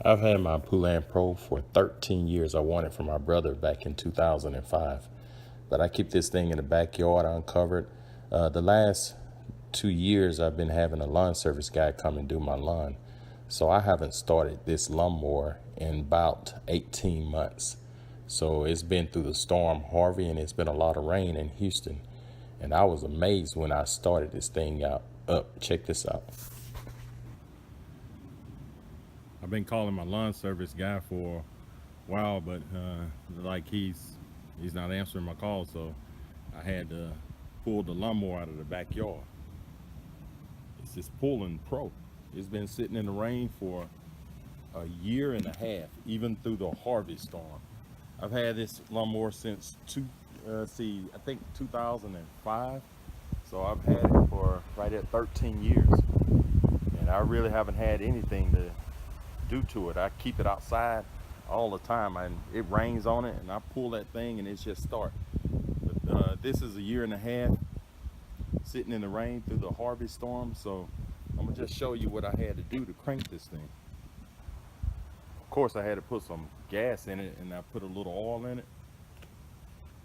I've had my Poulan Pro for 13 years. I won it from my brother back in 2005. But I keep this thing in the backyard uncovered. The last 2 years, I've been having a lawn service guy come and do my lawn. So I haven't started this lawnmower in about 18 months. So it's been through the storm Harvey, and it's been a lot of rain in Houston. And I was amazed when I started this thing up. Check this out. I've been calling my lawn service guy for a while, but like he's not answering my calls, so I had to pull the lawnmower out of the backyard. It's this Poulan Pro. It's been sitting in the rain for a year and a half, even through the Harvey storm. I've had this lawnmower since I think 2005. So I've had it for right at 13 years, and I really haven't had anything to do to it. I keep it outside all the time, and it rains on it, and I pull that thing and it just starts. But this is a year and a half sitting in the rain through the Harvey storm, so I'm gonna just show you what I had to do to crank this thing. Of course, I had to put some gas in it, and I put a little oil in it,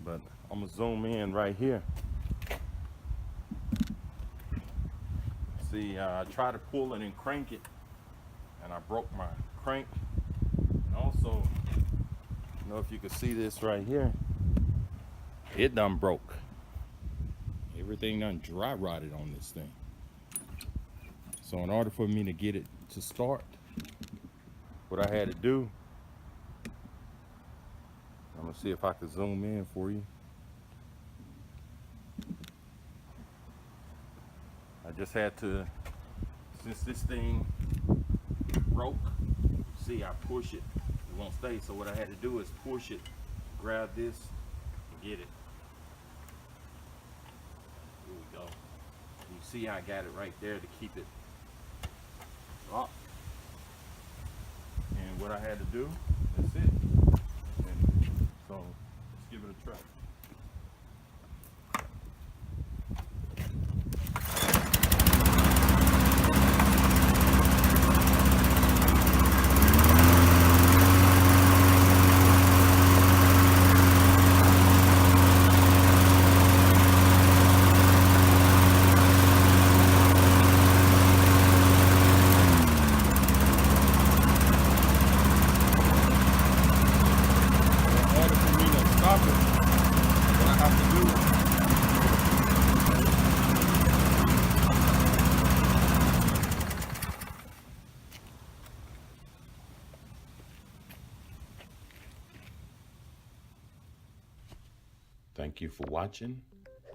but I'm gonna zoom in right here. See, I tried to pull it and crank it, and I broke my crank. And also, I don't know if you can see this right here, it done broke. Everything done dry rotted on this thing. So in order for me to get it to start, what I had to do, I'm gonna see if I can zoom in for you. I just had to, since this thing broke, see, I push it, it won't stay. So what I had to do is push it, grab this, and get it. Here we go. You see I got it right there to keep it up. And what I had to do, that's it. And so let's give it a try. Thank you for watching,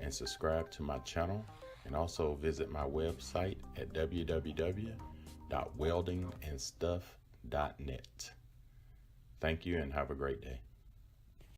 and subscribe to my channel, and also visit my website at www.weldingandstuff.net. Thank you and have a great day.